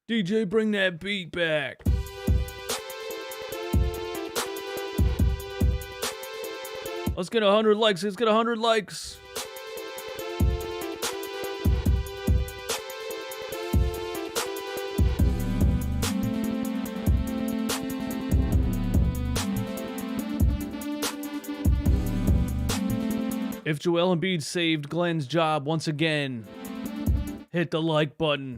DJ, bring that beat back. Let's get 100 likes. Let's get 100 likes. If Joel Embiid saved Glenn's job once again, hit the like button.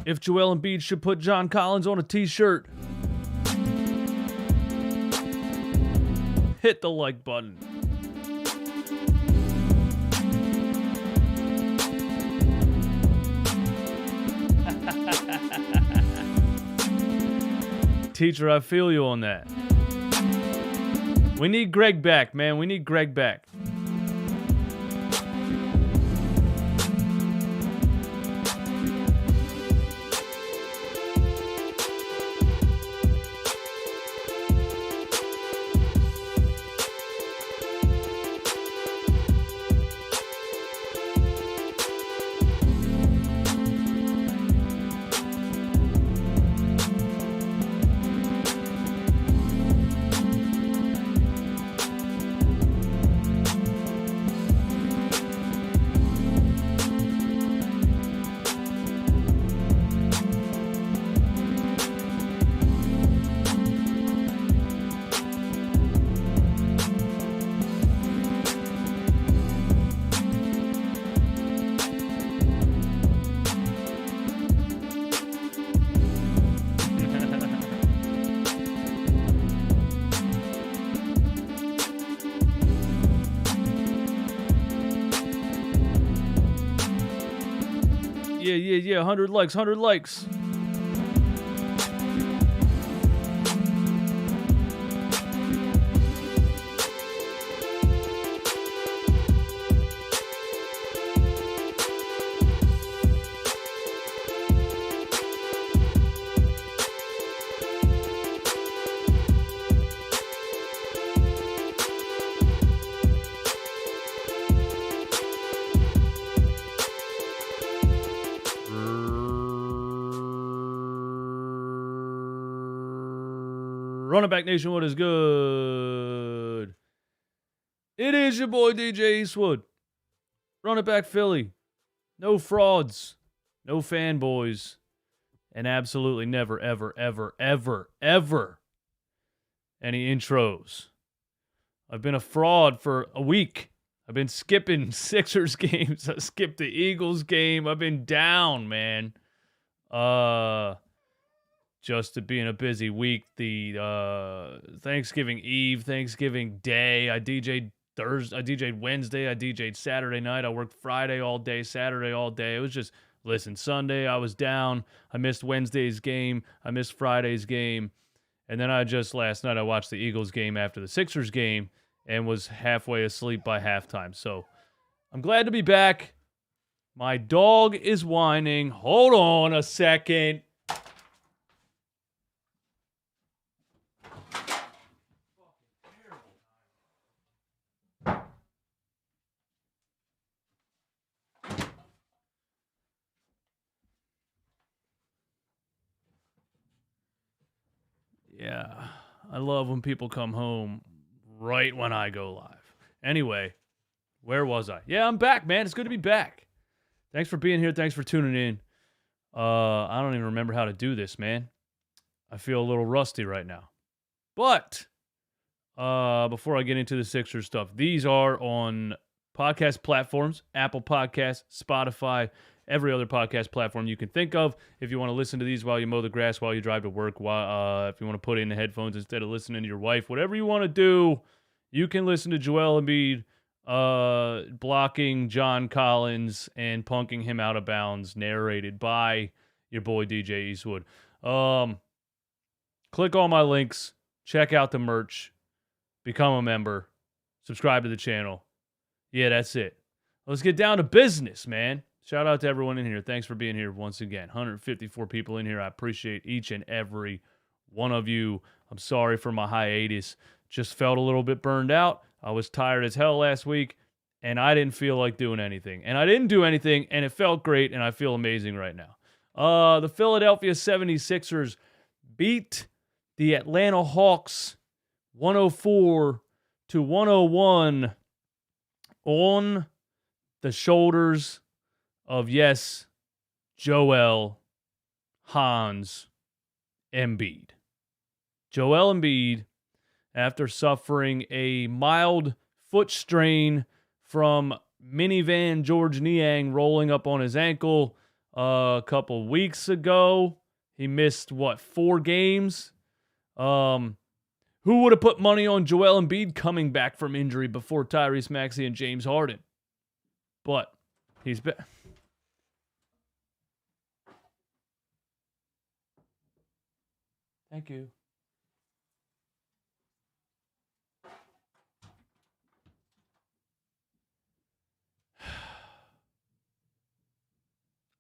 If Joel Embiid should put John Collins on a t-shirt, hit the like button. Teacher, I feel you on that. We need Greg back, man. We need Greg back. Yeah, 100 likes, 100 likes. Running Back Nation, what is good? It is your boy DJ Eastwood. Running Back Philly. No frauds. No fanboys. And absolutely never, ever, ever, ever, ever any intros. I've been a fraud for a week. I've been skipping Sixers games. I skipped the Eagles game. I've been down, man. Just to being a busy week. The Thanksgiving Eve, Thanksgiving Day. I DJ'd Thursday, I DJ'd Wednesday, I DJ'd Saturday night. I worked Friday all day, Saturday all day. It was just, listen, Sunday I was down. I missed Wednesday's game. I missed Friday's game. And then last night I watched the Eagles game after the Sixers game and was halfway asleep by halftime. So I'm glad to be back. My dog is whining. Hold on a second. Yeah, I love when people come home right when I go live. Anyway, where was I? Yeah, I'm back, man. It's good to be back. Thanks for being here. Thanks for tuning in. I don't even remember how to do this, man. I feel a little rusty right now. But before I get into the Sixers stuff, these are on podcast platforms, Apple Podcasts, Spotify, every other podcast platform you can think of. If you want to listen to these while you mow the grass, while you drive to work, if you want to put in the headphones instead of listening to your wife, whatever you want to do, you can listen to Joel Embiid blocking John Collins and punking him out of bounds, narrated by your boy DJ Eastwood. Click all my links, check out the merch, become a member, subscribe to the channel. Yeah, that's it. Let's get down to business, man. Shout out to everyone in here. Thanks for being here once again. 154 people in here. I appreciate each and every one of you. I'm sorry for my hiatus. just felt a little bit burned out. I was tired as hell last week, and I didn't feel like doing anything. And I didn't do anything, and it felt great, and I feel amazing right now. The Philadelphia 76ers beat the Atlanta Hawks 104-101 on the shoulders of, yes, Joel Hans Embiid. Joel Embiid, after suffering a mild foot strain from minivan George Niang rolling up on his ankle a couple weeks ago. He missed, 4 games? Who would have put money on Joel Embiid coming back from injury before Tyrese Maxey and James Harden? But he's back. Thank you.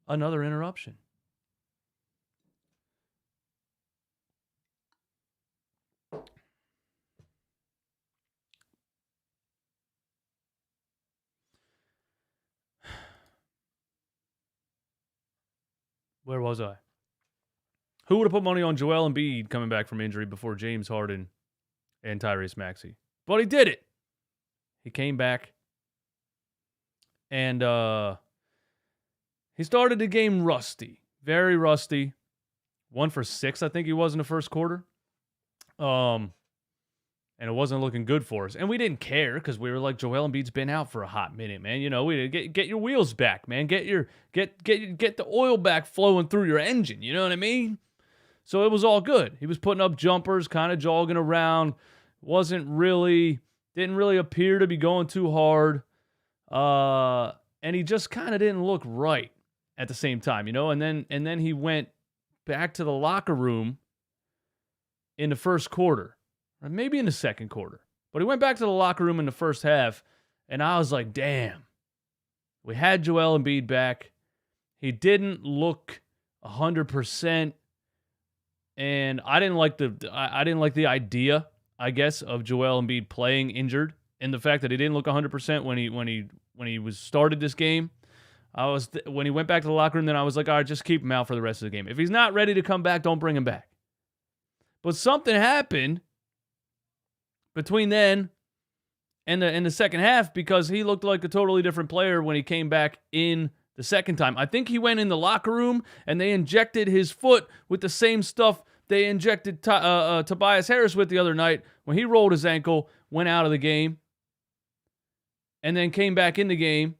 Another interruption. Where was I? Who would have put money on Joel Embiid coming back from injury before James Harden and Tyrese Maxey? But he did it. He came back. And he started the game rusty. Very rusty. 1 for 6, I think he was in the first quarter. And it wasn't looking good for us. And we didn't care because we were like, Joel Embiid's been out for a hot minute, man. You know, we get your wheels back, man. Get the oil back flowing through your engine. You know what I mean? So it was all good. He was putting up jumpers, kind of jogging around. Didn't really appear to be going too hard. And he just kind of didn't look right at the same time, you know? And then he went back to the locker room in the first quarter. Or maybe in the second quarter. But he went back to the locker room in the first half, and I was like, damn. We had Joel Embiid back. He didn't look 100%, and I didn't like the idea, I guess, of Joel Embiid playing injured, and the fact that he didn't look 100% when he was started this game. When he went back to the locker room, then I was like, all right, just keep him out for the rest of the game. If he's not ready to come back, don't bring him back. But something happened between then and the second half, because he looked like a totally different player when he came back in the second time. I think he went in the locker room and they injected his foot with the same stuff they injected Tobias Harris with the other night when he rolled his ankle, went out of the game, and then came back in the game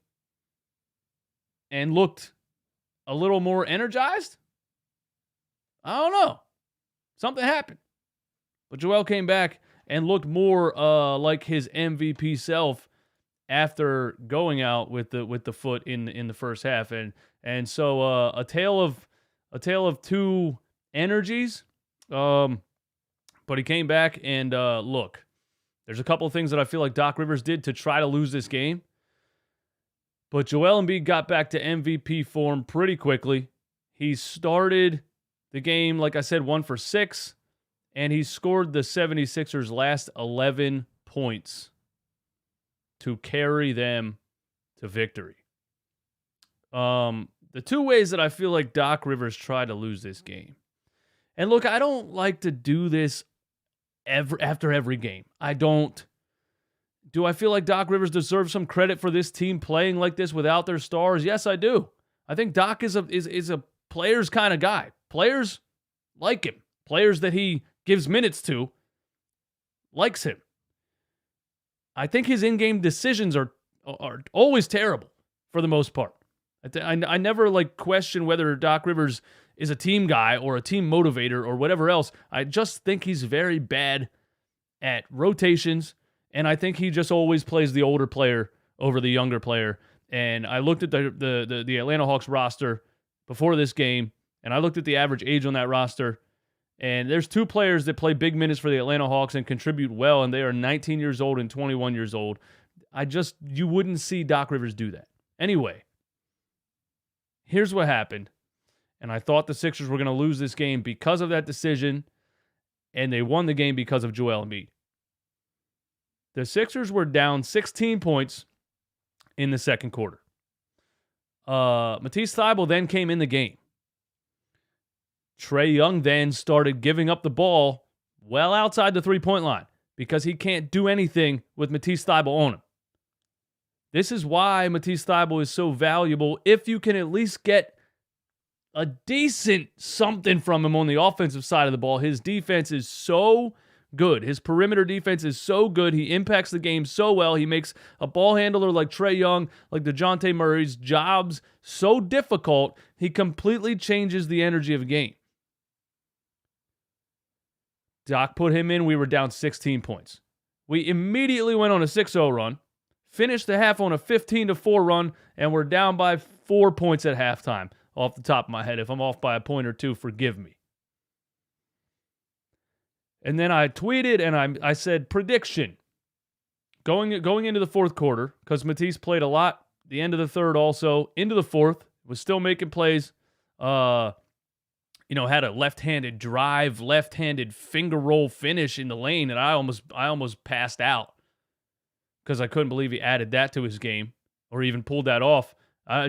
and looked a little more energized. I don't know. Something happened. But Joel came back and looked more like his MVP self after going out with the foot in the first half, and so a tale of two energies. But he came back, and look, there's a couple of things that I feel like Doc Rivers did to try to lose this game, but Joel Embiid got back to MVP form pretty quickly. He started the game, like I said, 1 for 6. And he scored the 76ers' last 11 points to carry them to victory. The 2 ways that I feel like Doc Rivers tried to lose this game. And look, I don't like to do this after every game. I don't. Do I feel like Doc Rivers deserves some credit for this team playing like this without their stars? Yes, I do. I think Doc is a players kind of guy. Players like him. Players that he gives minutes to, likes him. I think his in-game decisions are always terrible for the most part. I never question whether Doc Rivers is a team guy or a team motivator or whatever else. I just think he's very bad at rotations, and I think he just always plays the older player over the younger player. And I looked at the Atlanta Hawks roster before this game, and I looked at the average age on that roster. And there's 2 players that play big minutes for the Atlanta Hawks and contribute well, and they are 19 years old and 21 years old. You wouldn't see Doc Rivers do that. Anyway, here's what happened. And I thought the Sixers were going to lose this game because of that decision, and they won the game because of Joel Embiid. The Sixers were down 16 points in the second quarter. Matisse Thybulle then came in the game. Trae Young then started giving up the ball well outside the three-point line because he can't do anything with Matisse Thybulle on him. This is why Matisse Thybulle is so valuable. If you can at least get a decent something from him on the offensive side of the ball, his defense is so good. His perimeter defense is so good. He impacts the game so well. He makes a ball handler like Trae Young, like Dijonta Murray's jobs so difficult, he completely changes the energy of a game. Doc put him in. We were down 16 points. We immediately went on a 6-0 run, finished the half on a 15-4 run, and we're down by 4 points at halftime. Off the top of my head, if I'm off by a point or two, forgive me. And then I tweeted and I said prediction going into the fourth quarter, because Matisse played a lot. The end of the third also into the fourth, was still making plays. Had a left-handed drive, left-handed finger roll finish in the lane, and I almost passed out because I couldn't believe he added that to his game or even pulled that off.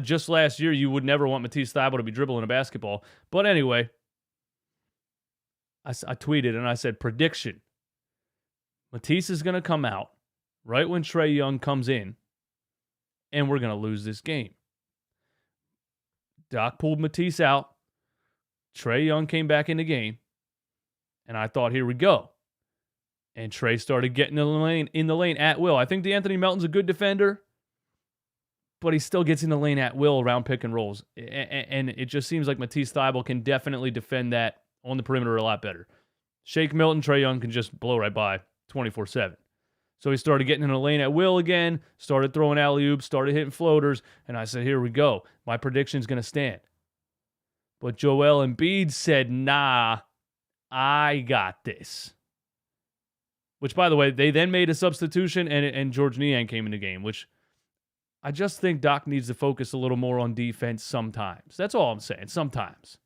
Just last year, you would never want Matisse Thybulle to be dribbling a basketball. But anyway, I tweeted and I said, prediction. Matisse is going to come out right when Trae Young comes in, and we're going to lose this game. Doc pulled Matisse out. Trae Young came back in the game, and I thought, here we go. And Trae started getting in the lane at will. I think DeAnthony Melton's a good defender, but he still gets in the lane at will around pick and rolls. And it just seems like Matisse Thybulle can definitely defend that on the perimeter a lot better. Shake Milton, Trae Young can just blow right by 24/7. So he started getting in the lane at will again, started throwing alley-oops, started hitting floaters, and I said, here we go. My prediction's going to stand. But Joel Embiid said, nah, I got this. Which, by the way, they then made a substitution, and George Niang came in the game, which I just think Doc needs to focus a little more on defense sometimes. That's all I'm saying, sometimes.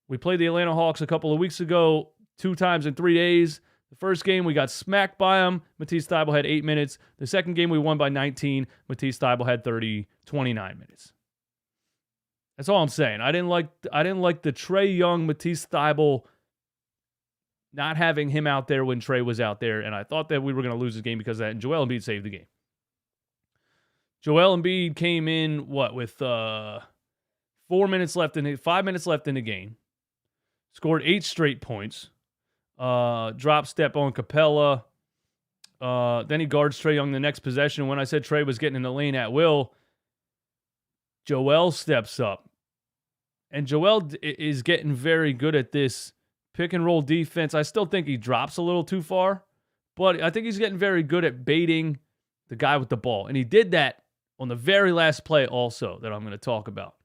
We played the Atlanta Hawks a couple of weeks ago, 2 times in 3 days. The first game, we got smacked by them. Matisse Thybulle had 8 minutes. The second game, we won by 19. Matisse Thybulle had 29 minutes. That's all I'm saying. I didn't like the Trae Young, Matisse Thybulle, not having him out there when Trae was out there, and I thought that we were going to lose this game because of that, and Joel Embiid saved the game. Joel Embiid came in, with 5 minutes left in the game. Scored 8 straight points. Drop step on Capella. Then he guards Trae Young the next possession. When I said Trae was getting in the lane at will, Joel steps up. And Joel is getting very good at this pick and roll defense. I still think he drops a little too far, but I think he's getting very good at baiting the guy with the ball. And he did that on the very last play also that I'm going to talk about.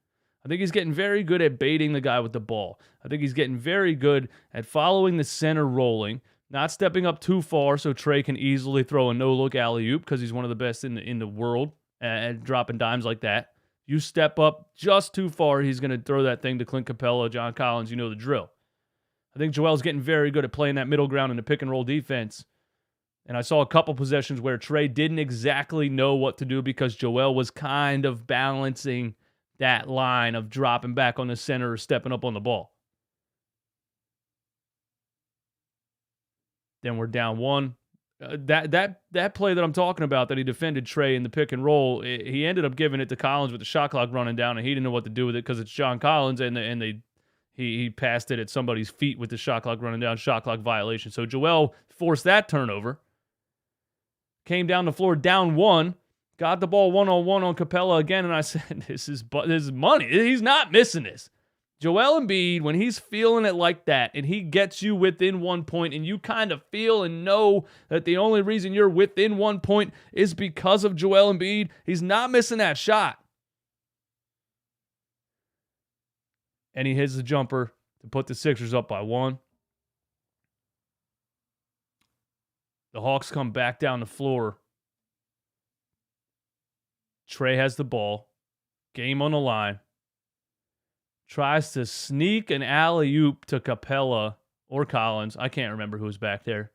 I think he's getting very good at baiting the guy with the ball. I think he's getting very good at following the center rolling, not stepping up too far so Trae can easily throw a no-look alley-oop because he's one of the best in the world at dropping dimes like that. You step up just too far, he's going to throw that thing to Clint Capella, John Collins, you know the drill. I think Joel's getting very good at playing that middle ground in the pick-and-roll defense. And I saw a couple possessions where Trae didn't exactly know what to do because Joel was kind of balancing that line of dropping back on the center or stepping up on the ball. Then we're down 1. That play that I'm talking about that he defended Trae in the pick and roll, he ended up giving it to Collins with the shot clock running down, and he didn't know what to do with it because it's John Collins, and he passed it at somebody's feet with the shot clock running down, shot clock violation. So Joel forced that turnover, came down the floor down 1, got the ball 1-on-1 on Capella again, and I said, this is money. He's not missing this. Joel Embiid, when he's feeling it like that, and he gets you within 1 point, and you kind of feel and know that the only reason you're within 1 point is because of Joel Embiid, he's not missing that shot. And he hits the jumper to put the Sixers up by 1. The Hawks come back down the floor. Trae has the ball. Game on the line. Tries to sneak an alley-oop to Capella or Collins. I can't remember who was back there.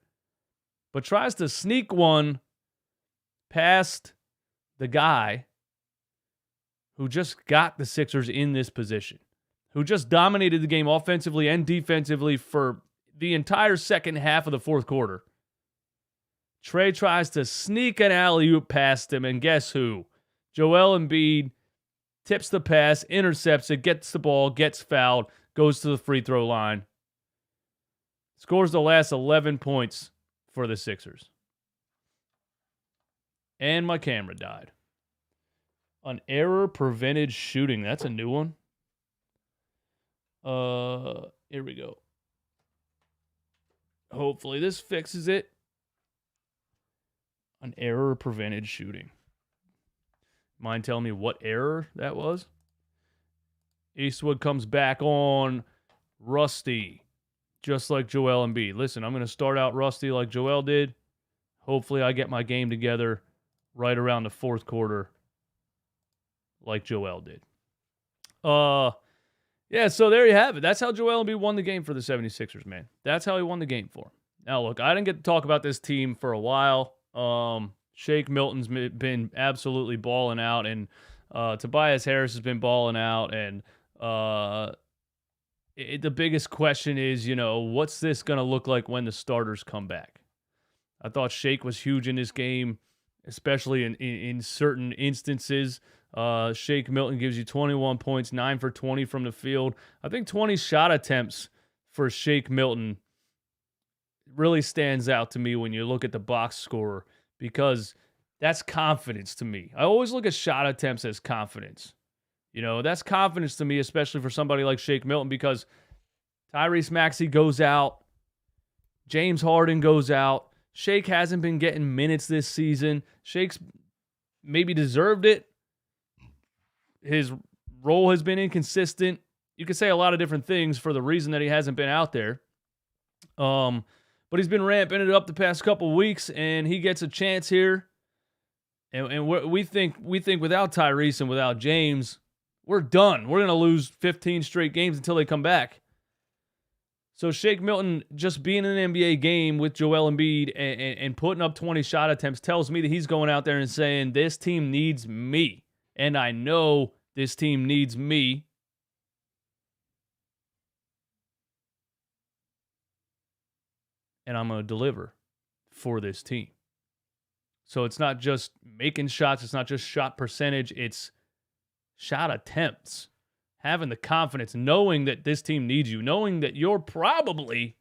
but tries to sneak one past the guy who just got the Sixers in this position, who just dominated the game offensively and defensively for the entire second half of the fourth quarter. Trae tries to sneak an alley-oop past him, and guess who? Joel Embiid tips the pass, intercepts it, gets the ball, gets fouled, goes to the free throw line. Scores the last 11 points for the Sixers. And my camera died. An error-prevented shooting. That's a new one. Here we go. Hopefully this fixes it. An error-prevented shooting. Mind telling me what error that was? Eastwood comes back on rusty, just like Joel Embiid. Listen, I'm going to start out rusty like Joel did. Hopefully I get my game together right around the fourth quarter like Joel did. Yeah, so there you have it. That's how Joel Embiid won the game for the 76ers, man. That's how he won the game for him. Now, look, I didn't get to talk about this team for a while. Shake Milton's been absolutely balling out, and Tobias Harris has been balling out, and the biggest question is, what's this going to look like when the starters come back? I thought Shake was huge in this game, especially in certain instances. Shake Milton gives you 21 points, 9 for 20 from the field. I think 20 shot attempts for Shake Milton really stands out to me when you look at the box score, because that's confidence to me. I always look at shot attempts as confidence. That's confidence to me, especially for somebody like Shake Milton, because Tyrese Maxey goes out. James Harden goes out. Shake hasn't been getting minutes this season. Shake's maybe deserved it. His role has been inconsistent. You could say a lot of different things for the reason that he hasn't been out there. But he's been ramping it up the past couple weeks, and he gets a chance here. And we think without Tyrese and without James, we're done. We're going to lose 15 straight games until they come back. So Shake Milton just being in an NBA game with Joel Embiid and putting up 20 shot attempts tells me that he's going out there and saying, this team needs me. And I know this team needs me. And I'm going to deliver for this team. So it's not just making shots. It's not just shot percentage. It's shot attempts. Having the confidence, knowing that this team needs you, knowing that you're probably,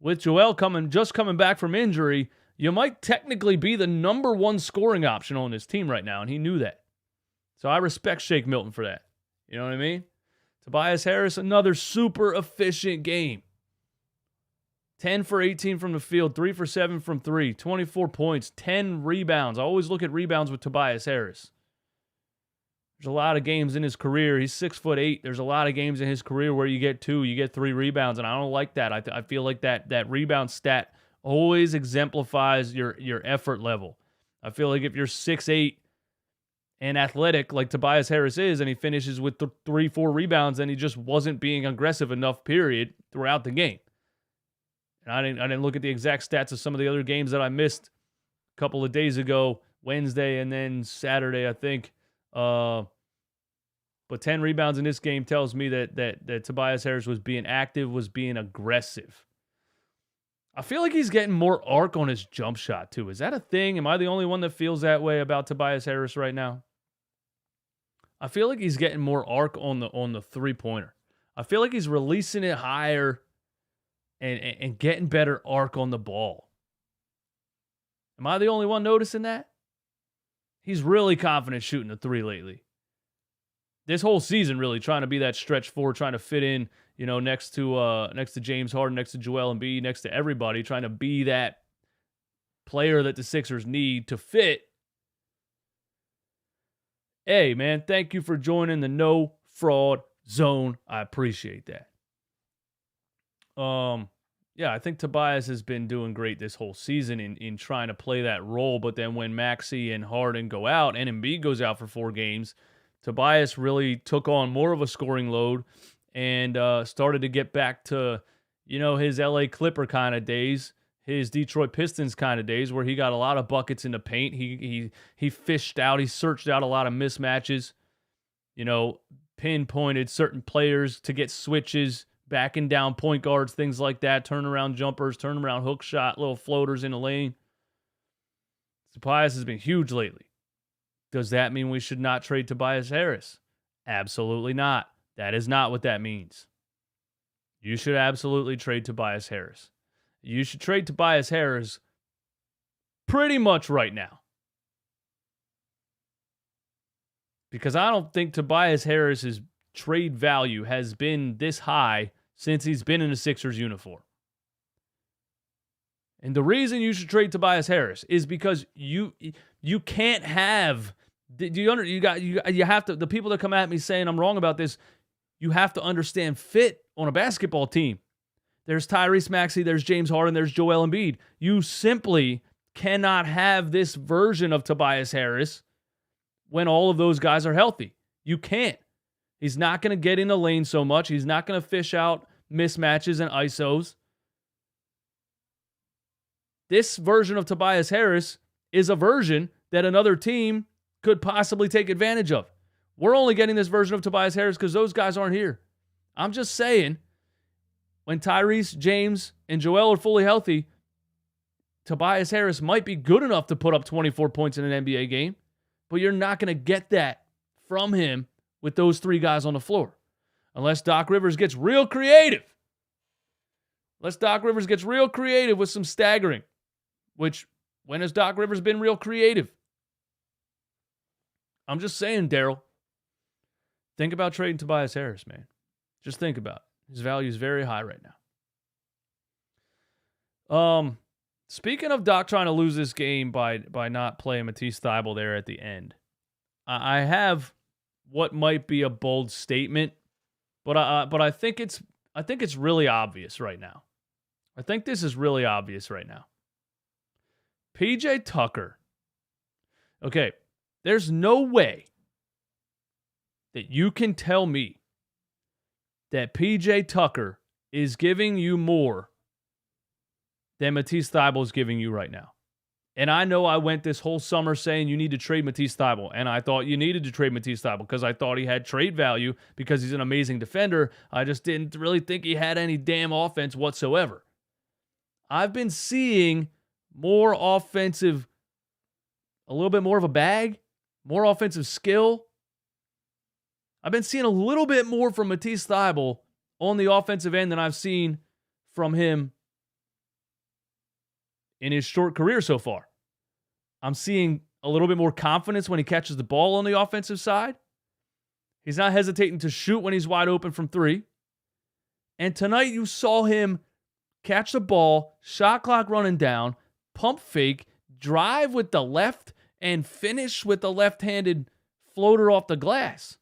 with Joel just coming back from injury, you might technically be the number one scoring option on this team right now, and he knew that. So I respect Shake Milton for that. You know what I mean? Tobias Harris, another super efficient game. 10 for 18 from the field, 3 for 7 from 3, 24 points, 10 rebounds. I always look at rebounds with Tobias Harris. There's a lot of games in his career. He's 6'8". There's a lot of games in his career where you get 2, you get 3 rebounds, and I don't like that. I feel like that rebound stat always exemplifies your effort level. I feel like if you're 6'8" and athletic like Tobias Harris is, and he finishes with 3-4 rebounds, then he just wasn't being aggressive enough, period, throughout the game. And I didn't look at the exact stats of some of the other games that I missed a couple of days ago, Wednesday and then Saturday, I think. But 10 rebounds in this game tells me that Tobias Harris was being active, was being aggressive. I feel like he's getting more arc on his jump shot, too. Is that a thing? Am I the only one that feels that way about Tobias Harris right now? I feel like he's getting more arc on the three-pointer. I feel like he's releasing it higher and getting better arc on the ball. Am I the only one noticing that? He's really confident shooting the 3 lately. This whole season, really trying to be that stretch 4, trying to fit in, next to James Harden, next to Joel Embiid, next to everybody, trying to be that player that the Sixers need to fit. Hey, man, thank you for joining the No Fraud Zone. I appreciate that. Yeah, I think Tobias has been doing great this whole season in trying to play that role. But then when Maxey and Harden go out and Embiid goes out for 4 games, Tobias really took on more of a scoring load and started to get back to, his LA Clipper kind of days, his Detroit Pistons kind of days where he got a lot of buckets in the paint. He fished out, he searched out a lot of mismatches, pinpointed certain players to get switches, backing down point guards, things like that, turnaround jumpers, turnaround hook shot, little floaters in the lane. Tobias has been huge lately. Does that mean we should not trade Tobias Harris? Absolutely not. That is not what that means. You should absolutely trade Tobias Harris. You should trade Tobias Harris pretty much right now. Because I don't think Tobias Harris's trade value has been this high since he's been in a Sixers uniform. And the reason you should trade Tobias Harris is because you can't have you have to, the people that come at me saying I'm wrong about this, you have to understand fit on a basketball team. There's Tyrese Maxey, there's James Harden, there's Joel Embiid. You simply cannot have this version of Tobias Harris when all of those guys are healthy. You can't. He's not going to get in the lane so much. He's not going to fish out mismatches and ISOs. This version of Tobias Harris is a version that another team could possibly take advantage of. We're only getting this version of Tobias Harris because those guys aren't here. I'm just saying, when Tyrese, James, and Joel are fully healthy, Tobias Harris might be good enough to put up 24 points in an NBA game, but you're not going to get that from him with those three guys on the floor. Unless Doc Rivers gets real creative. Unless Doc Rivers gets real creative with some staggering. Which, when has Doc Rivers been real creative? I'm just saying, Daryl. Think about trading Tobias Harris, man. Just think about it. His value is very high right now. Speaking of Doc trying to lose this game by not playing Matisse Thybulle there at the end, I have what might be a bold statement, but I think it's really obvious right now. I think this is really obvious right now. PJ Tucker. Okay, there's no way that you can tell me that PJ Tucker is giving you more than Matisse Thybulle is giving you right now. And I know I went this whole summer saying you need to trade Matisse Thybulle, and I thought you needed to trade Matisse Thybulle because I thought he had trade value because he's an amazing defender. I just didn't really think he had any damn offense whatsoever. I've been seeing more offensive, a little bit more of a bag, more offensive skill. I've been seeing a little bit more from Matisse Thybulle on the offensive end than I've seen from him in his short career so far. I'm seeing a little bit more confidence when he catches the ball on the offensive side. He's not hesitating to shoot when he's wide open from three. And tonight you saw him catch the ball, shot clock running down, pump fake, drive with the left, and finish with the left-handed floater off the glass.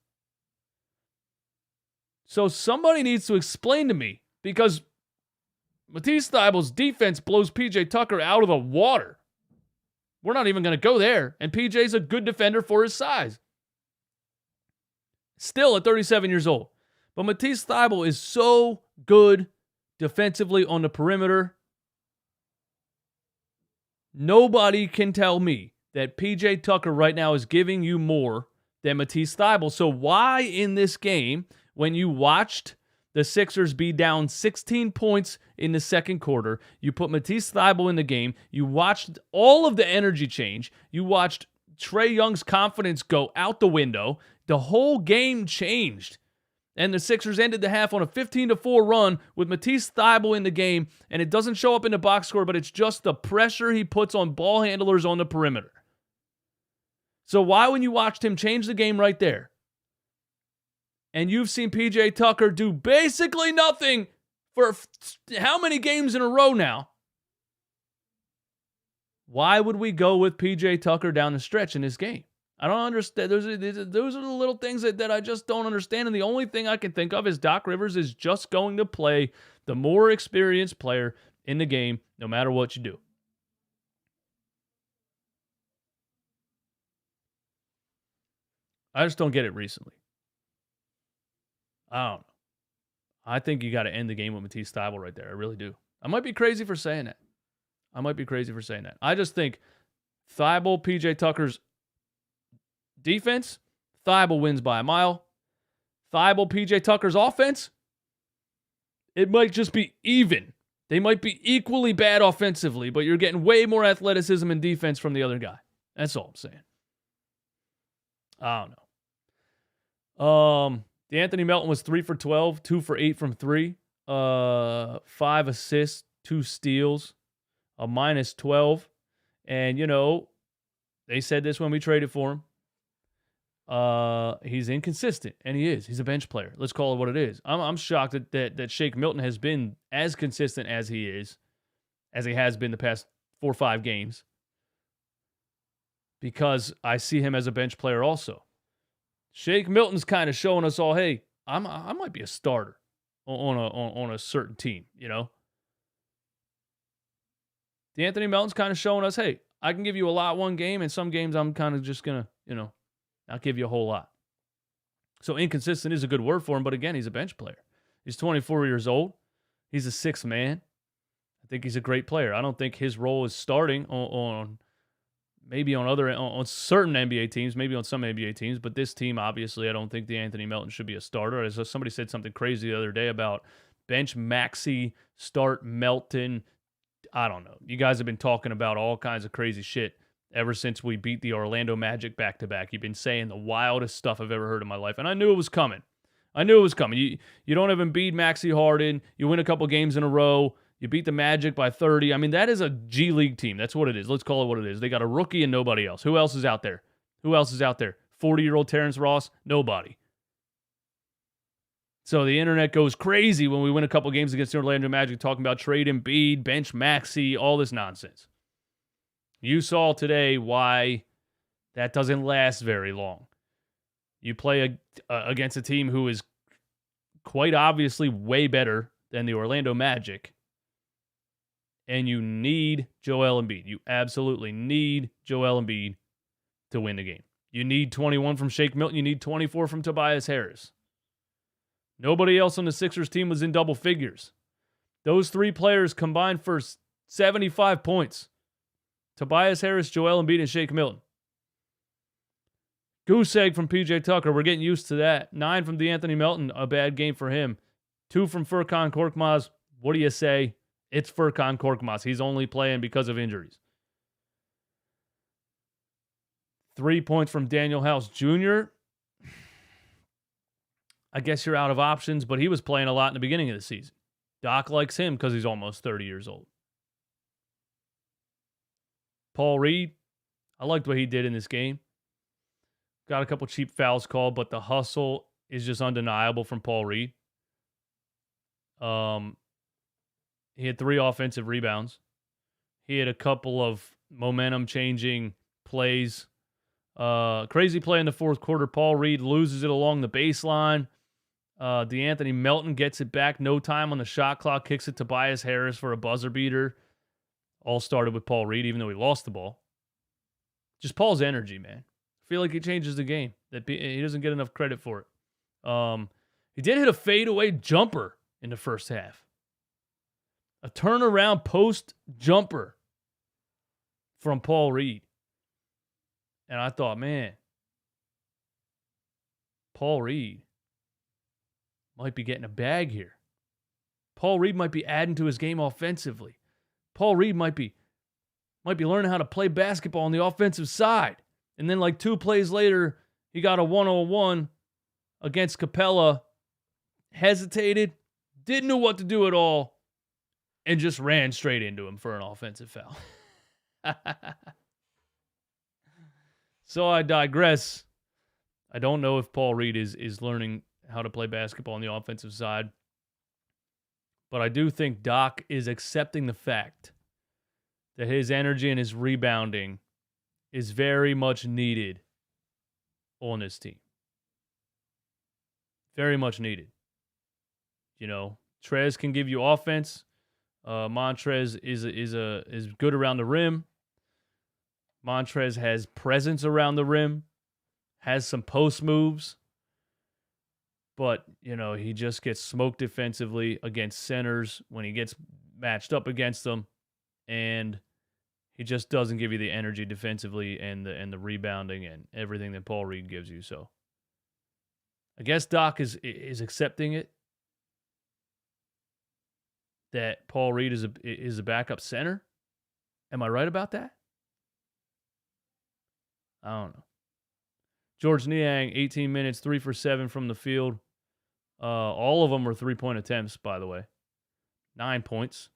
So somebody needs to explain to me, because Matisse Thybulle's defense blows PJ Tucker out of the water. We're not even going to go there. And PJ's a good defender for his size. Still at 37 years old. But Matisse Thybulle is so good defensively on the perimeter. Nobody can tell me that PJ Tucker right now is giving you more than Matisse Thybulle. So why in this game, when you watched the Sixers be down 16 points in the second quarter, you put Matisse Thybulle in the game, you watched all of the energy change, you watched Trae Young's confidence go out the window, the whole game changed. And the Sixers ended the half on a 15-4 run with Matisse Thybulle in the game, and it doesn't show up in the box score, but it's just the pressure he puts on ball handlers on the perimeter. So why, when you watched him change the game right there, and you've seen PJ Tucker do basically nothing for how many games in a row now, why would we go with PJ Tucker down the stretch in this game? I don't understand. Those are the little things that I just don't understand. And the only thing I can think of is Doc Rivers is just going to play the more experienced player in the game, no matter what you do. I just don't get it recently. I don't know. I think you got to end the game with Matisse Thybulle right there. I really do. I might be crazy for saying that. I might be crazy for saying that. I just think Thibault, PJ Tucker's defense, Thibault wins by a mile. Thibault, PJ Tucker's offense, it might just be even. They might be equally bad offensively, but you're getting way more athleticism and defense from the other guy. That's all I'm saying. I don't know. D'Anthony Melton was 3 for 12, 2 for 8 from 3. 5 assists, 2 steals, a minus 12. And, they said this when we traded for him. He's inconsistent, and he is. He's a bench player. Let's call it what it is. I'm shocked that Shake Milton has been as consistent as he has been the past 4 or 5 games, because I see him as a bench player also. Shake Milton's kind of showing us all, hey, I might be a starter on a certain team, D'Anthony Melton's kind of showing us, hey, I can give you a lot one game, and some games I'm kind of just going to, not give you a whole lot. So inconsistent is a good word for him, but again, he's a bench player. He's 24 years old. He's a sixth man. I think he's a great player. I don't think his role is starting on certain NBA teams, maybe on some NBA teams, but this team, obviously, I don't think D'Anthony Melton should be a starter. As somebody said something crazy the other day about bench Maxey, start Milton. I don't know. You guys have been talking about all kinds of crazy shit ever since we beat the Orlando Magic back-to-back. You've been saying the wildest stuff I've ever heard in my life, and I knew it was coming. You don't have Embiid, Maxey, Harden. You win a couple games in a row. You beat the Magic by 30. I mean, that is a G League team. That's what it is. Let's call it what it is. They got a rookie and nobody else. Who else is out there? 40-year-old Terrence Ross? Nobody. So the internet goes crazy when we win a couple games against the Orlando Magic, talking about trade Embiid, bench Maxey, all this nonsense. You saw today why that doesn't last very long. You play against a team who is quite obviously way better than the Orlando Magic, and you need Joel Embiid. You absolutely need Joel Embiid to win the game. You need 21 from Shake Milton. You need 24 from Tobias Harris. Nobody else on the Sixers team was in double figures. Those 3 players combined for 75 points. Tobias Harris, Joel Embiid, and Shake Milton. Goose egg from PJ Tucker. We're getting used to that. 9 from D'Anthony Melton. A bad game for him. 2 from Furkan Korkmaz. What do you say? It's Furkan Korkmaz. He's only playing because of injuries. 3 points from Daniel House Jr. I guess you're out of options, but he was playing a lot in the beginning of the season. Doc likes him because he's almost 30 years old. Paul Reed, I liked what he did in this game. Got a couple cheap fouls called, but the hustle is just undeniable from Paul Reed. He had 3 offensive rebounds. He had a couple of momentum-changing plays. Crazy play in the fourth quarter. Paul Reed loses it along the baseline. D'Anthony Melton gets it back. No time on the shot clock. Kicks it to Tobias Harris for a buzzer beater. All started with Paul Reed, even though he lost the ball. Just Paul's energy, man. I feel like he changes the game. He doesn't get enough credit for it. He did hit a fadeaway jumper in the first half. A turnaround post jumper from Paul Reed. And I thought, man, Paul Reed might be getting a bag here. Paul Reed might be adding to his game offensively. Paul Reed might be learning how to play basketball on the offensive side. And then like 2 plays later, he got a 1-on-1 against Capella, hesitated, didn't know what to do at all, and just ran straight into him for an offensive foul. So I digress. I don't know if Paul Reed is learning how to play basketball on the offensive side. But I do think Doc is accepting the fact that his energy and his rebounding is very much needed on this team. Very much needed. Trez can give you offense. Montrez is good around the rim. Montrez has presence around the rim, has some post moves, but, he just gets smoked defensively against centers when he gets matched up against them, and he just doesn't give you the energy defensively and the rebounding and everything that Paul Reed gives you. So I guess Doc is accepting it that Paul Reed is a backup center. Am I right about that? I don't know. George Niang, 18 minutes, 3 for 7 from the field. All of them were 3-point attempts, by the way. 9 points,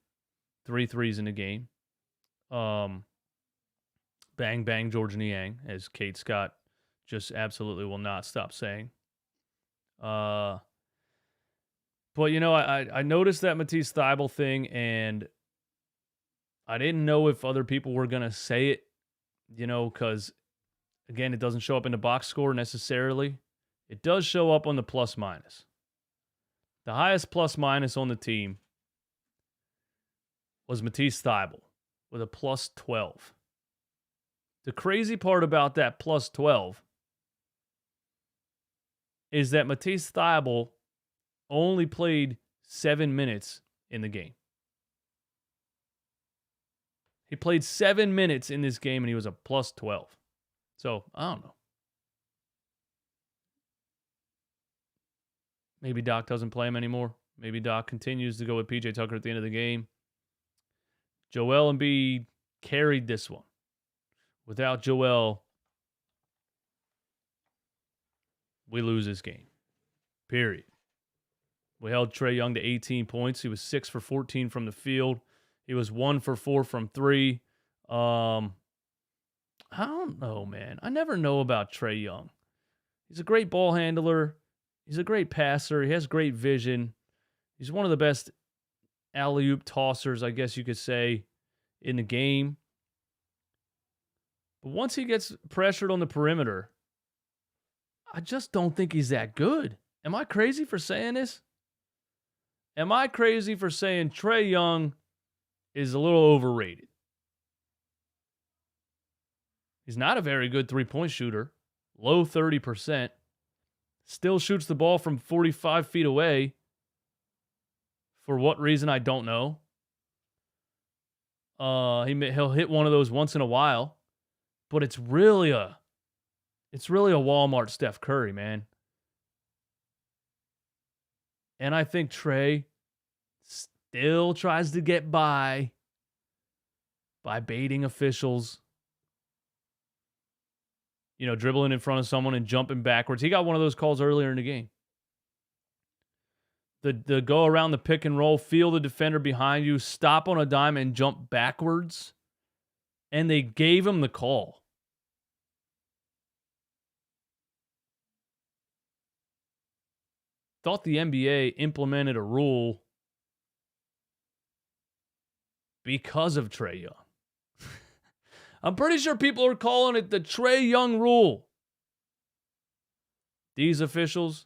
3 threes in the game. Bang, bang, George Niang, as Kate Scott just absolutely will not stop saying. But, you know, I noticed that Matisse Thybulle thing, and I didn't know if other people were going to say it, you know, because, again, it doesn't show up in the box score necessarily. It does show up on the plus-minus. The highest plus-minus on the team was Matisse Thybulle with a plus 12. The crazy part about that plus 12 is that Matisse Thybulle only played 7 minutes in the game. He played 7 minutes in this game, and he was a plus 12. So, I don't know. Maybe Doc doesn't play him anymore. Maybe Doc continues to go with PJ Tucker at the end of the game. Joel Embiid carried this one. Without Joel, we lose this game. Period. We held Trae Young to 18 points. He was 6 for 14 from the field. He was 1 for 4 from 3. I don't know, man. I never know about Trae Young. He's a great ball handler. He's a great passer. He has great vision. He's one of the best alley-oop tossers, I guess you could say, in the game. But once he gets pressured on the perimeter, I just don't think he's that good. Am I crazy for saying this? Am I crazy for saying Trae Young is a little overrated? He's not a very good three-point shooter. Low 30%. Still shoots the ball from 45 feet away. For what reason, I don't know. He'll hit one of those once in a while. But it's really a Walmart Steph Curry, man. And I think Trae still tries to get by baiting officials. You know, dribbling in front of someone and jumping backwards. He got one of those calls earlier in the game. The go around the pick and roll, feel the defender behind you, stop on a dime and jump backwards. And they gave him the call. Thought the NBA implemented a rule because of Trae Young. I'm pretty sure people are calling it the Trae Young rule. These officials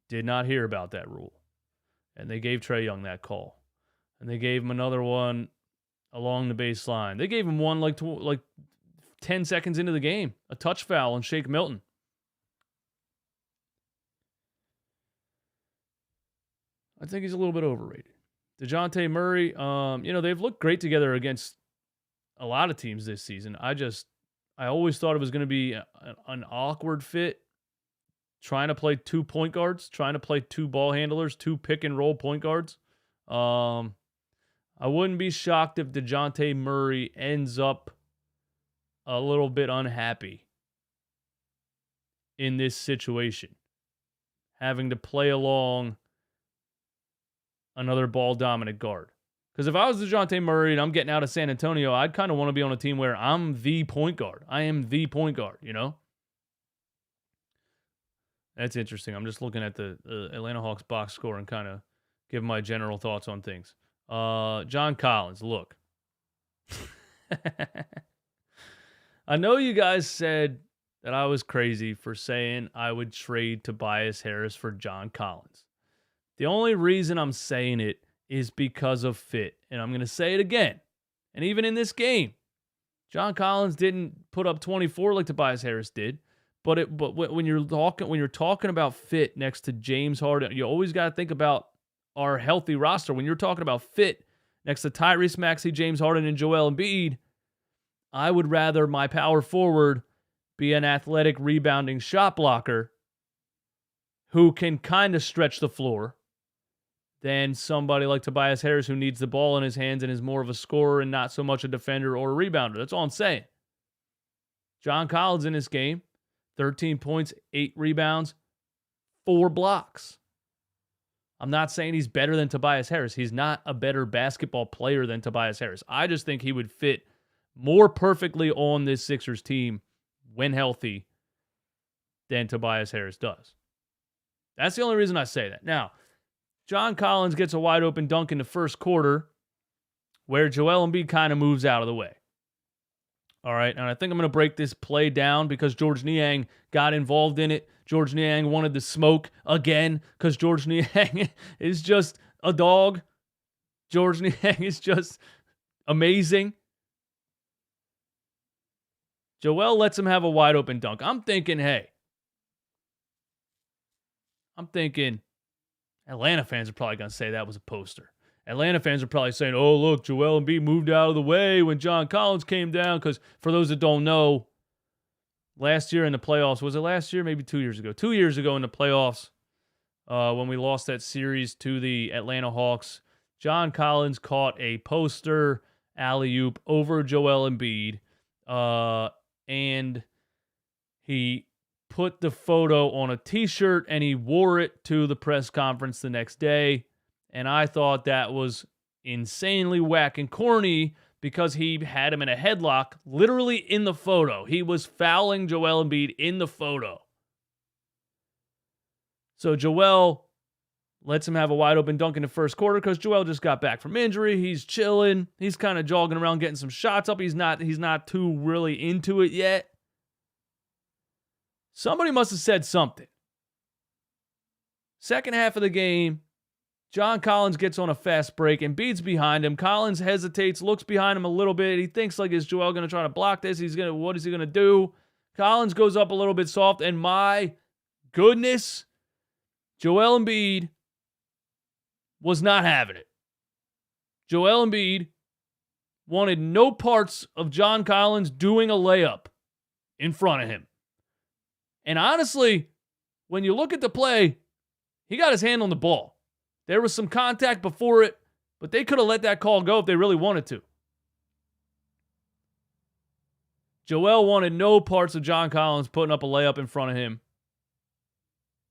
did not hear about that rule. And they gave Trae Young that call. And they gave him another one along the baseline. They gave him one like 10 seconds into the game. A touch foul on Shake Milton. I think he's a little bit overrated. Dijonta Murray, they've looked great together against a lot of teams this season. I always thought it was going to be an awkward fit. Trying to play 2 point guards, trying to play 2 ball handlers, 2 pick and roll point guards. I wouldn't be shocked if Dijonta Murray ends up a little bit unhappy in this situation, having to play along another ball dominant guard. Because if I was Dijonta Murray and I'm getting out of San Antonio, I'd kind of want to be on a team where I'm the point guard. I am the point guard, you know? That's interesting. I'm just looking at the Atlanta Hawks box score and kind of giving my general thoughts on things. John Collins, look. I know you guys said that I was crazy for saying I would trade Tobias Harris for John Collins. The only reason I'm saying it is because of fit. And I'm going to say it again. And even in this game, John Collins didn't put up 24 like Tobias Harris did. But when you're talking about fit next to James Harden, you always got to think about our healthy roster. When you're talking about fit next to Tyrese, Maxey, James Harden, and Joel Embiid, I would rather my power forward be an athletic rebounding shot blocker who can kind of stretch the floor than somebody like Tobias Harris who needs the ball in his hands and is more of a scorer and not so much a defender or a rebounder. That's all I'm saying. John Collins in this game, 13 points, 8 rebounds, 4 blocks. I'm not saying he's better than Tobias Harris. He's not a better basketball player than Tobias Harris. I just think he would fit more perfectly on this Sixers team when healthy than Tobias Harris does. That's the only reason I say that. Now, John Collins gets a wide open dunk in the first quarter where Joel Embiid kind of moves out of the way. All right, and I think I'm going to break this play down because George Niang got involved in it. George Niang wanted to smoke again because George Niang is just a dog. George Niang is just amazing. Joel lets him have a wide open dunk. I'm thinking Atlanta fans are probably going to say that was a poster. Atlanta fans are probably saying, oh, look, Joel Embiid moved out of the way when John Collins came down. Because for those that don't know, last year in the playoffs, was it last year? Maybe 2 years ago. 2 years ago in the playoffs, when we lost that series to the Atlanta Hawks, John Collins caught a poster alley-oop over Joel Embiid. And he put the photo on a t-shirt and he wore it to the press conference the next day. And I thought that was insanely whack and corny because he had him in a headlock literally in the photo. He was fouling Joel Embiid in the photo. So Joel lets him have a wide open dunk in the first quarter because Joel just got back from injury. He's chilling. He's kind of jogging around getting some shots up. He's not too really into it yet. Somebody must have said something. Second half of the game, John Collins gets on a fast break and Embiid's behind him. Collins hesitates, looks behind him a little bit. He thinks like, is Joel going to try to block this? What is he going to do? Collins goes up a little bit soft, and my goodness, Joel Embiid was not having it. Joel Embiid wanted no parts of John Collins doing a layup in front of him. And honestly, when you look at the play, he got his hand on the ball. There was some contact before it, but they could have let that call go if they really wanted to. Joel wanted no parts of John Collins putting up a layup in front of him.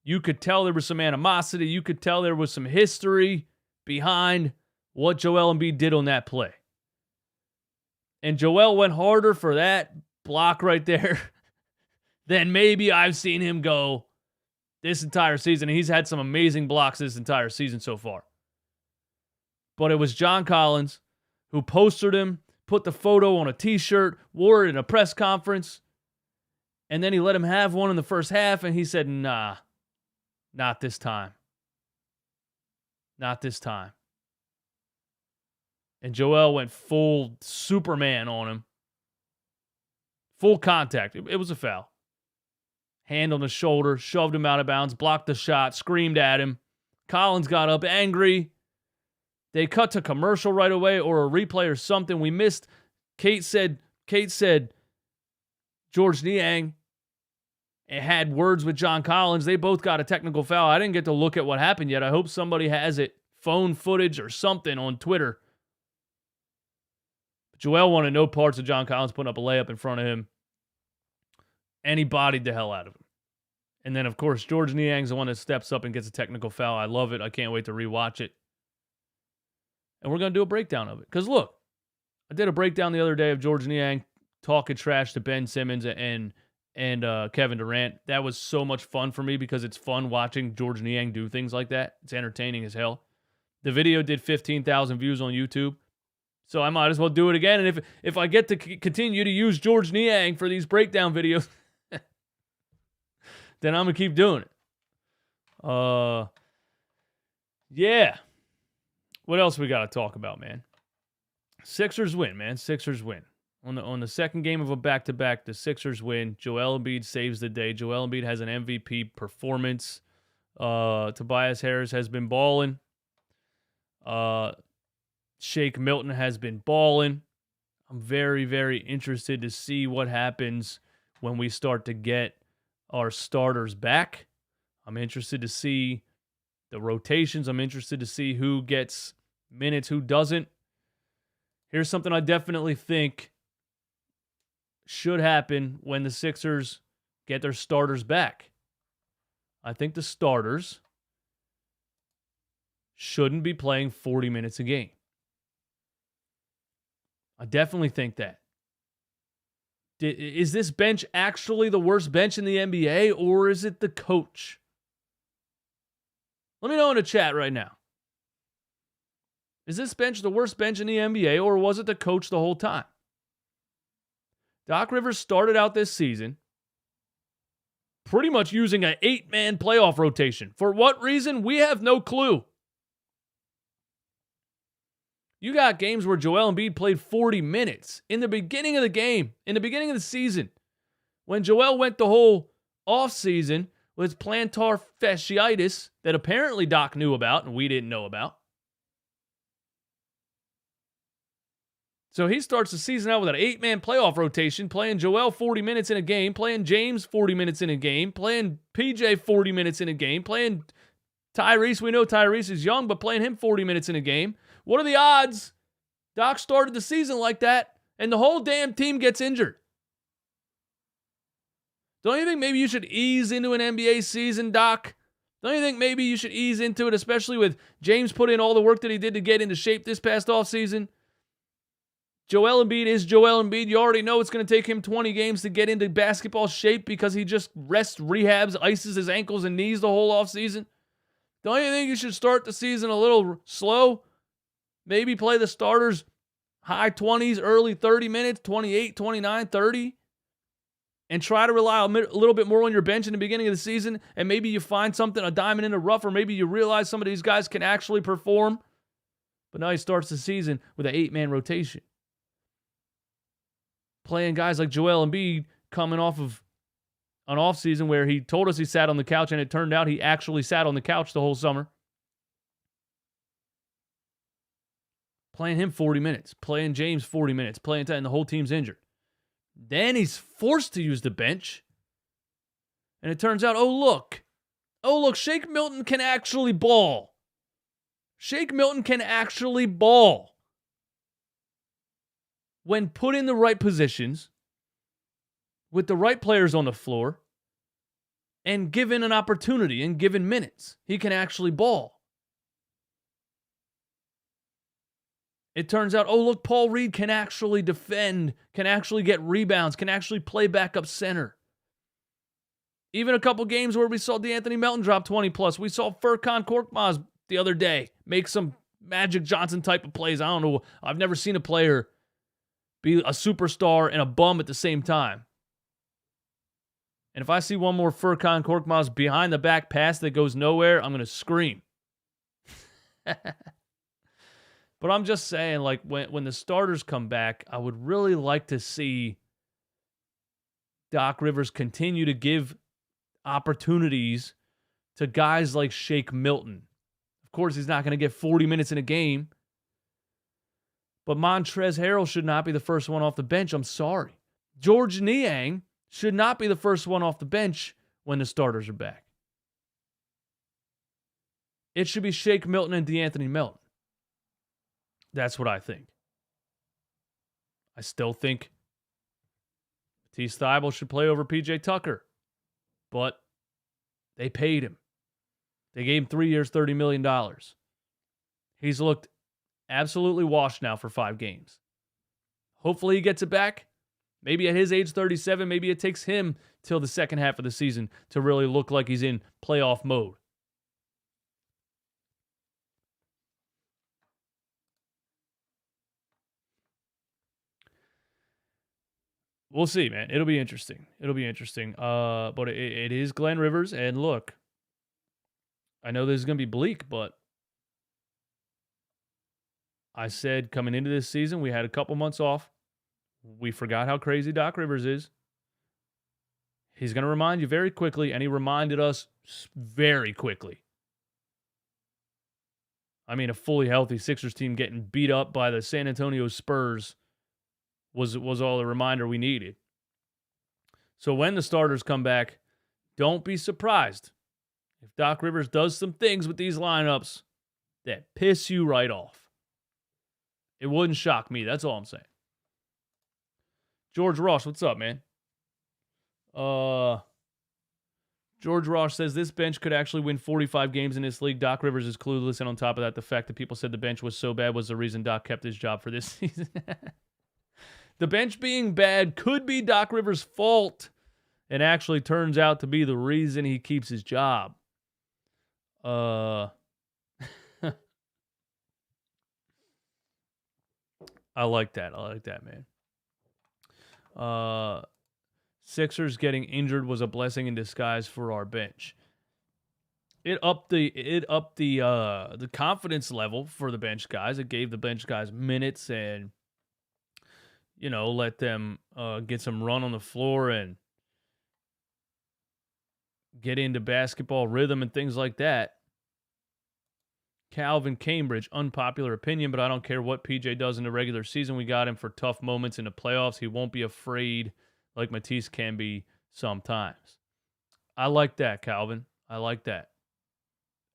You could tell there was some animosity. You could tell there was some history behind what Joel Embiid did on that play. And Joel went harder for that block right there than maybe I've seen him go this entire season. He's had some amazing blocks this entire season so far. But it was John Collins who postered him, put the photo on a t-shirt, wore it in a press conference, and then he let him have one in the first half, and he said, nah, not this time. Not this time. And Joel went full Superman on him. Full contact. It was a foul. Hand on the shoulder, shoved him out of bounds, blocked the shot, screamed at him. Collins got up angry. They cut to commercial right away or a replay or something. We missed. Kate said George Niang had words with John Collins. They both got a technical foul. I didn't get to look at what happened yet. I hope somebody has it, phone footage or something on Twitter. But Joel wanted no parts of John Collins putting up a layup in front of him. And he bodied the hell out of him. And then, of course, George Niang's the one that steps up and gets a technical foul. I love it. I can't wait to rewatch it. And we're going to do a breakdown of it. Because, look, I did a breakdown the other day of George Niang talking trash to Ben Simmons and Kevin Durant. That was so much fun for me because it's fun watching George Niang do things like that. It's entertaining as hell. The video did 15,000 views on YouTube. So I might as well do it again. And if I get to continue to use George Niang for these breakdown videos, then I'm going to keep doing it. Yeah. What else we got to talk about, man? Sixers win, man. Sixers win. On the second game of a back-to-back, the Sixers win. Joel Embiid saves the day. Joel Embiid has an MVP performance. Tobias Harris has been balling. Shake Milton has been balling. I'm very, very interested to see what happens when we start to get our starters back. I'm interested to see the rotations. I'm interested to see who gets minutes, who doesn't. Here's something I definitely think should happen when the Sixers get their starters back. I think the starters shouldn't be playing 40 minutes a game. I definitely think that. Is this bench actually the worst bench in the NBA, or is it the coach? Let me know in the chat right now. Is this bench the worst bench in the NBA, or was it the coach the whole time? Doc Rivers started out this season pretty much using an 8-man playoff rotation. For what reason? We have no clue. You got games where Joel Embiid played 40 minutes in the beginning of the game, in the beginning of the season, when Joel went the whole offseason with plantar fasciitis that apparently Doc knew about and we didn't know about. So he starts the season out with an 8-man playoff rotation, playing Joel 40 minutes in a game, playing James 40 minutes in a game, playing PJ 40 minutes in a game, playing Tyrese. We know Tyrese is young, but playing him 40 minutes in a game. What are the odds Doc started the season like that and the whole damn team gets injured? Don't you think maybe you should ease into an NBA season, Doc? Don't you think maybe you should ease into it, especially with James put in all the work that he did to get into shape this past offseason? Joel Embiid is Joel Embiid. You already know it's going to take him 20 games to get into basketball shape because he just rests, rehabs, ices his ankles and knees the whole offseason. Don't you think you should start the season a little slow? Maybe play the starters high 20s, early 30 minutes, 28, 29, 30. And try to rely a little bit more on your bench in the beginning of the season. And maybe you find something, a diamond in the rough, or maybe you realize some of these guys can actually perform. But now he starts the season with an 8-man rotation. Playing guys like Joel Embiid coming off of an offseason where he told us he sat on the couch, and it turned out he actually sat on the couch the whole summer. Playing him 40 minutes, playing James 40 minutes, playing 10, and the whole team's injured. Then he's forced to use the bench. And it turns out, oh look, Shake Milton can actually ball. Shake Milton can actually ball. When put in the right positions, with the right players on the floor, and given an opportunity and given minutes, he can actually ball. It turns out, oh, look, Paul Reed can actually defend, can actually get rebounds, can actually play backup center. Even a couple games where we saw D'Anthony Melton drop 20+. We saw Furkan Korkmaz the other day make some Magic Johnson type of plays. I don't know. I've never seen a player be a superstar and a bum at the same time. And if I see one more Furkan Korkmaz behind the back pass that goes nowhere, I'm going to scream. But I'm just saying, like, when the starters come back, I would really like to see Doc Rivers continue to give opportunities to guys like Shake Milton. Of course, he's not going to get 40 minutes in a game. But Montrezl Harrell should not be the first one off the bench. I'm sorry. George Niang should not be the first one off the bench when the starters are back. It should be Shake Milton and D'Anthony Melton. That's what I think. I still think Matisse Thybulle should play over PJ Tucker. But they paid him. They gave him 3 years, $30 million. He's looked absolutely washed now for 5 games. Hopefully he gets it back. Maybe at his age 37, maybe it takes him till the second half of the season to really look like he's in playoff mode. We'll see, man. It'll be interesting. But it is Glenn Rivers. And look, I know this is going to be bleak, but I said coming into this season, we had a couple months off. We forgot how crazy Doc Rivers is. He's going to remind you very quickly, and he reminded us very quickly. I mean, a fully healthy Sixers team getting beat up by the San Antonio Spurs was all the reminder we needed. So when the starters come back, don't be surprised if Doc Rivers does some things with these lineups that piss you right off. It wouldn't shock me. That's all I'm saying. George Ross, what's up, man? George Ross says this bench could actually win 45 games in this league. Doc Rivers is clueless, and on top of that, the fact that people said the bench was so bad was the reason Doc kept his job for this season. The bench being bad could be Doc Rivers' fault, and actually turns out to be the reason he keeps his job. I like that. Man. Sixers getting injured was a blessing in disguise for our bench. It upped the confidence level for the bench guys. It gave the bench guys minutes and let them get some run on the floor and get into basketball rhythm and things like that. Calvin Cambridge, unpopular opinion, but I don't care what PJ does in the regular season. We got him for tough moments in the playoffs. He won't be afraid like Matisse can be sometimes. I like that, Calvin. I like that.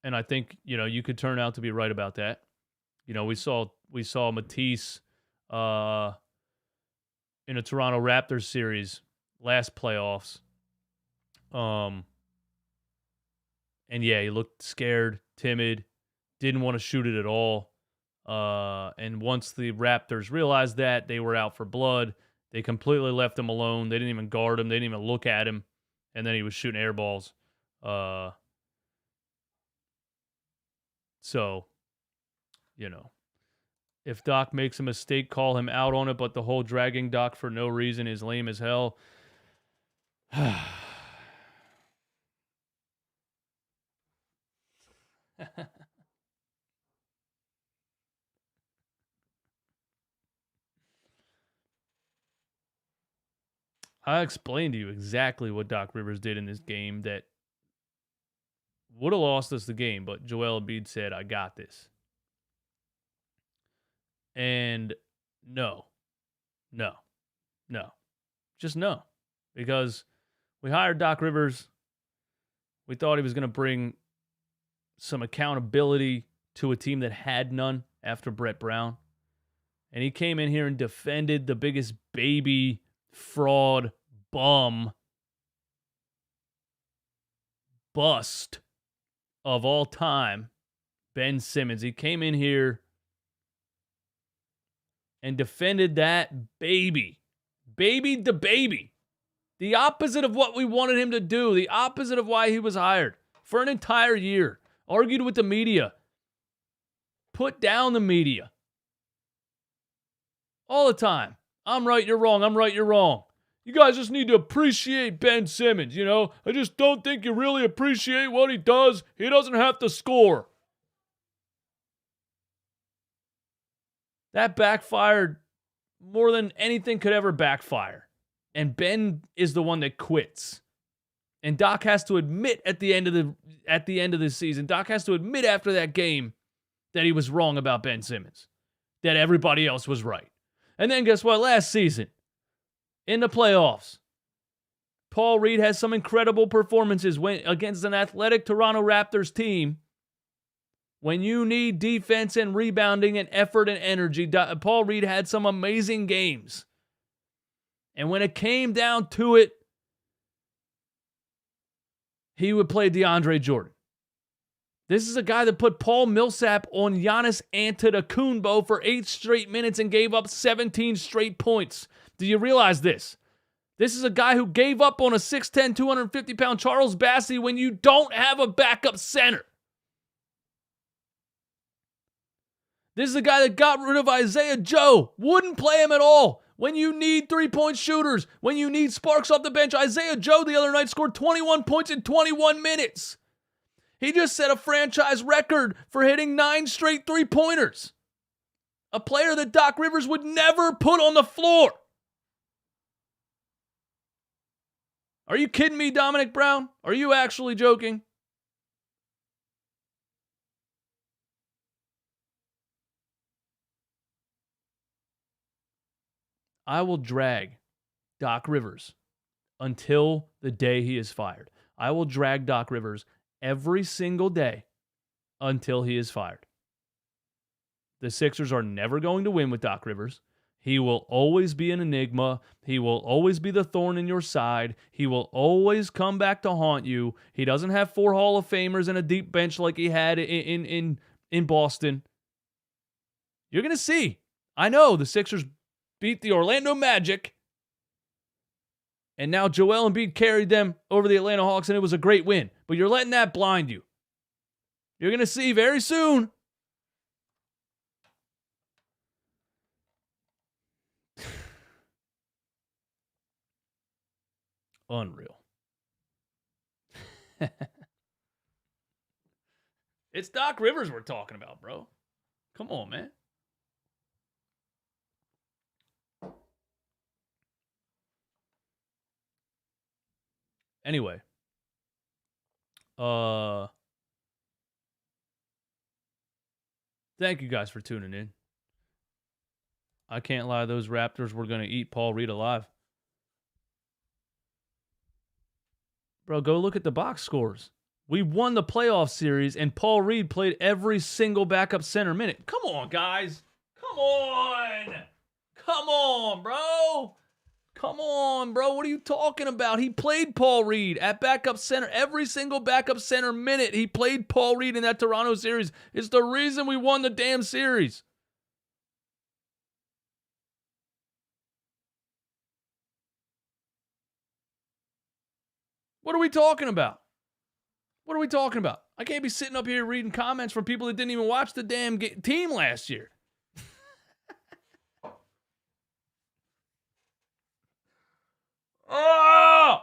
And I think, you could turn out to be right about that. We saw Matisse in a Toronto Raptors series last playoffs. And yeah, he looked scared, timid, didn't want to shoot it at all. And once the Raptors realized that, they were out for blood. They completely left him alone. They didn't even guard him. They didn't even look at him. And then he was shooting air balls. So, if Doc makes a mistake, call him out on it. But the whole dragging Doc for no reason is lame as hell. I explained to you exactly what Doc Rivers did in this game that would have lost us the game, but Joel Embiid said, I got this. And no. Just no. Because we hired Doc Rivers. We thought he was going to bring some accountability to a team that had none after Brett Brown. And he came in here and defended the biggest baby fraud bum bust of all time, Ben Simmons. He came in here and defended that baby. Babied the baby. The opposite of what we wanted him to do. The opposite of why he was hired. For an entire year. Argued with the media. Put down the media. All the time. I'm right, you're wrong. I'm right, you're wrong. You guys just need to appreciate Ben Simmons, I just don't think you really appreciate what he does. He doesn't have to score. That backfired more than anything could ever backfire. And Ben is the one that quits. And Doc has to admit at the end of the season, Doc has to admit after that game that he was wrong about Ben Simmons. That everybody else was right. And then guess what? Last season, in the playoffs, Paul Reed has some incredible performances against an athletic Toronto Raptors team. When you need defense and rebounding and effort and energy, Paul Reed had some amazing games. And when it came down to it, he would play DeAndre Jordan. This is a guy that put Paul Millsap on Giannis Antetokounmpo for 8 straight minutes and gave up 17 straight points. Do you realize this? This is a guy who gave up on a 6'10", 250-pound Charles Bassey when you don't have a backup center. This is a guy that got rid of Isaiah Joe. Wouldn't play him at all. When you need three-point shooters, when you need sparks off the bench, Isaiah Joe the other night scored 21 points in 21 minutes. He just set a franchise record for hitting 9 straight three-pointers. A player that Doc Rivers would never put on the floor. Are you kidding me, Dominic Brown? Are you actually joking? I will drag Doc Rivers until the day he is fired. I will drag Doc Rivers every single day until he is fired. The Sixers are never going to win with Doc Rivers. He will always be an enigma. He will always be the thorn in your side. He will always come back to haunt you. He doesn't have 4 Hall of Famers and a deep bench like he had in Boston. You're going to see. I know the Sixers beat the Orlando Magic, and now Joel Embiid carried them over the Atlanta Hawks, and it was a great win. But you're letting that blind you. You're going to see very soon. Unreal. It's Doc Rivers we're talking about, bro. Come on, man. Anyway. Thank you guys for tuning in. I can't lie, those Raptors were going to eat Paul Reed alive. Bro, go look at the box scores. We won the playoff series, and Paul Reed played every single backup center minute. Come on, guys. Come on. Come on, bro. Come on, bro. What are you talking about? He played Paul Reed at backup center. Every single backup center minute, he played Paul Reed in that Toronto series. It's the reason we won the damn series. What are we talking about? What are we talking about? I can't be sitting up here reading comments from people that didn't even watch the damn team last year. Oh!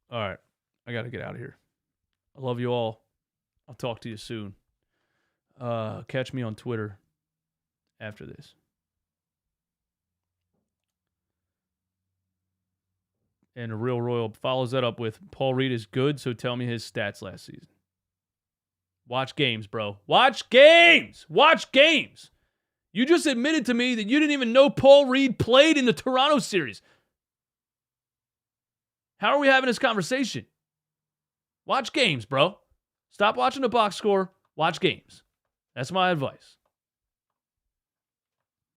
All right. I got to get out of here. I love you all. I'll talk to you soon. Catch me on Twitter after this. And the Real Royal follows that up with, Paul Reed is good, so tell me his stats last season. Watch games, bro. Watch games! Watch games! You just admitted to me that you didn't even know Paul Reed played in the Toronto series. How are we having this conversation? Watch games, bro. Stop watching the box score. Watch games. That's my advice.